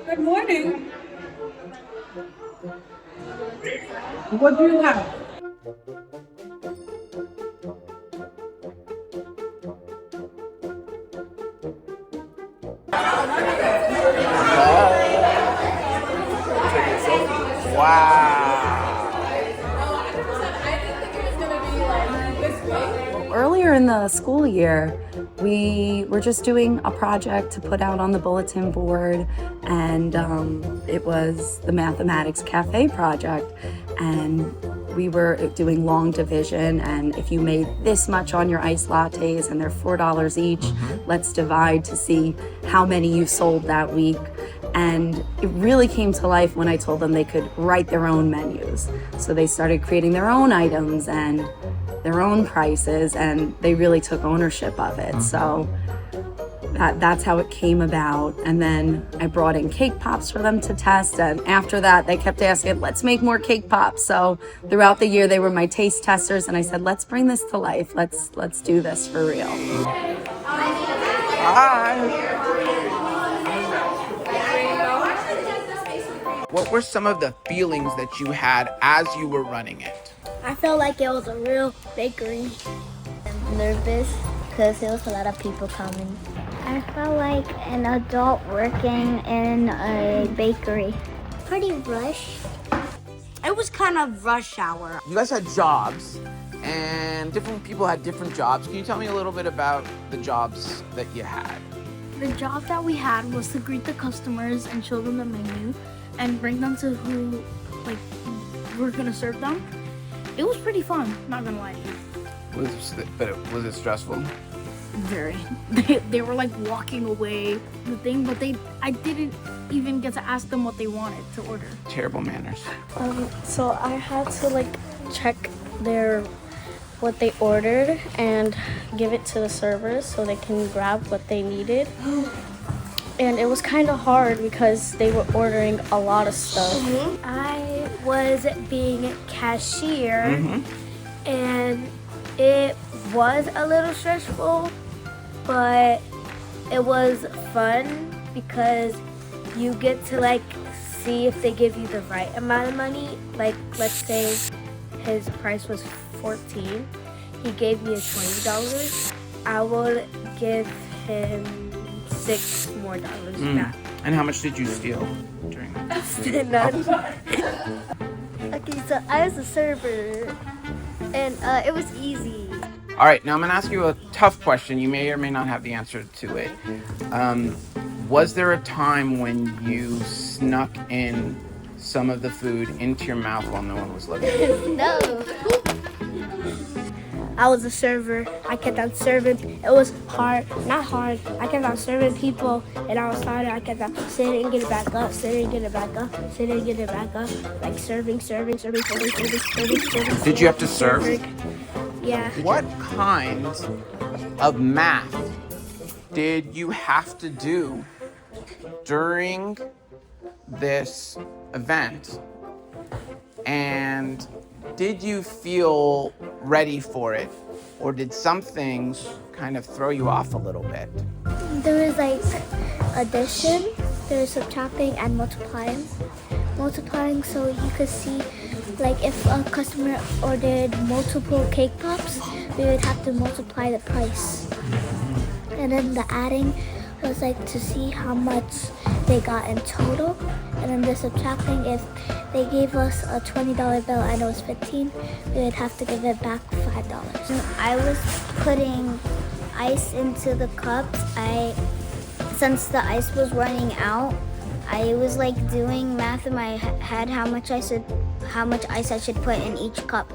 Good morning. What do you have? Wow. Earlier in the school year, we were just doing a project to put out on the bulletin board, and it was the mathematics cafe project. And we were doing long division, and if you made this much on your iced lattes and they're $4 each, let's divide to see how many you sold that week. And it really came to life when I told them they could write their own menus. So they started creating their own items and their own prices, and they really took ownership of it. So that's how it came about. And then I brought in cake pops for them to test, and after that they kept asking, let's make more cake pops. So throughout the year they were my taste testers, and I said, let's bring this to life. Let's do this for real. Hi. What were some of the feelings that you had as you were running it? I felt like it was a real bakery. I'm nervous because there was a lot of people coming. I felt like an adult working in a bakery. Pretty rushed. It was kind of rush hour. You guys had jobs, and different people had different jobs. Can you tell me a little bit about the jobs that you had? The job that we had was to greet the customers and show them the menu and bring them to who we're gonna serve them. It was pretty fun, not gonna lie. Was it stressful? Very. They were like walking away the thing, but I didn't even get to ask them what they wanted to order. Terrible manners. So I had to check what they ordered and give it to the servers so they can grab what they needed. And it was kind of hard because they were ordering a lot of stuff. I was being cashier and it was a little stressful, but it was fun because you get to see if they give you the right amount of money. Like, let's say his price was $14, he gave me $20, I would give him $6 more back. And how much did you steal during that? None. Okay, so I was a server and it was easy. All right, now I'm gonna ask you a tough question. You may or may not have the answer to it. Was there a time when you snuck in some of the food into your mouth while no one was looking? No. I was a server. I kept on serving. It was hard, not hard. I kept on serving people, and I was tired. I kept on sitting and get it back up, sitting and get it back up, sitting and get it back up, like serving. Did you have to serve? Yeah. What kind of math did you have to do during this event? And did you feel ready for it? Or did some things kind of throw you off a little bit? There was addition, there was subtracting and multiplying. Multiplying so you could see if a customer ordered multiple cake pops, we would have to multiply the price. And then the adding was to see how much they got in total. And then the subtracting, if they gave us a $20 bill and it was $15, we would have to give it back $5. And I was putting ice into the cups. Since the ice was running out, I was doing math in my head how much ice I should put in each cup.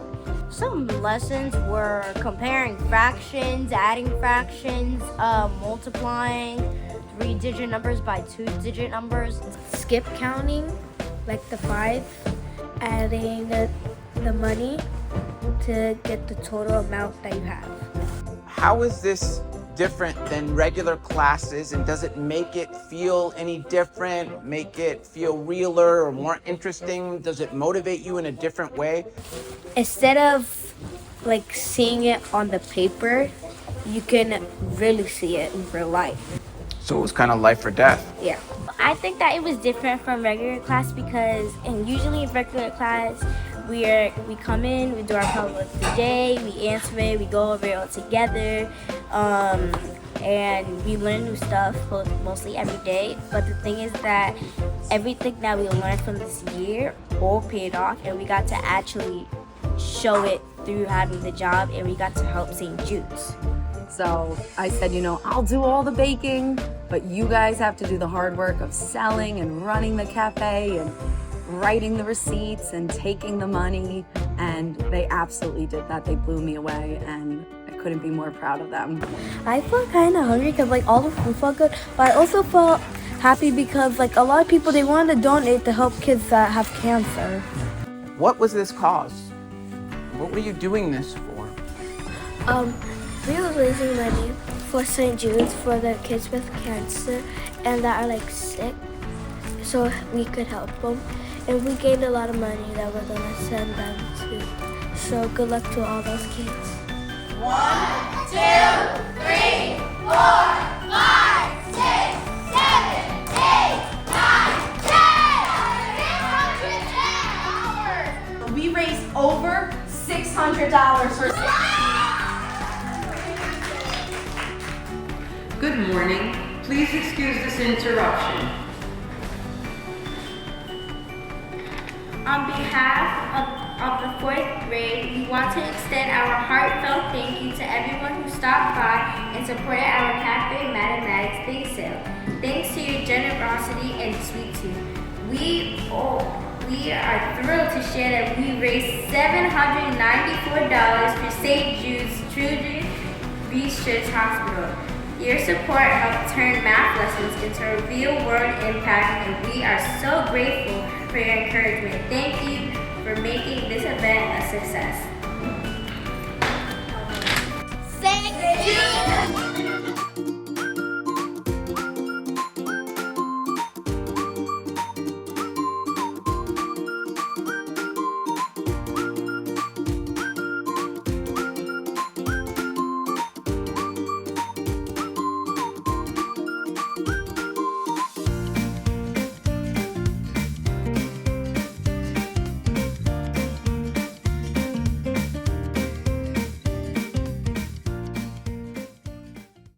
Some lessons were comparing fractions, adding fractions, multiplying 3-digit numbers by 2-digit numbers. Skip counting, the 5, adding the money to get the total amount that you have. How is this different than regular classes, and does it make it feel any different, make it feel realer or more interesting? Does it motivate you in a different way? Instead of seeing it on the paper, you can really see it in real life. So it was kind of life or death. Yeah. I think that it was different from regular class because, and usually in regular class, we come in, we do our problem of the day, we answer it, we go over it all together, and we learn new stuff mostly every day. But the thing is that everything that we learned from this year all paid off, and we got to actually show it through having the job, and we got to help St. Jude's. So I said, I'll do all the baking, but you guys have to do the hard work of selling and running the cafe and writing the receipts and taking the money. And they absolutely did that. They blew me away, and I couldn't be more proud of them. I felt kind of hungry because like all the food felt good, but I also felt happy because like a lot of people, they wanted to donate to help kids that have cancer. What was this cause? What were you doing this for? We were raising money for St. Jude's for the kids with cancer and that are like sick, so we could help them. And we gained a lot of money that we're gonna send them to. So good luck to all those kids. 1, 2, 3, 4, 5, 6, 7, 8, 9, 10. We raised over $600 for. Good morning. Please excuse this interruption. On behalf of the 4th grade, we want to extend our heartfelt thank you to everyone who stopped by and supported our Cafe Mathematics Bake Sale. Thanks to your generosity and sweet tooth. We are thrilled to share that we raised $794 for St. Jude's Children's Research Hospital. Your support helped turn math lessons into a real-world impact, and we are so grateful for your encouragement. Thank you for making this event a success.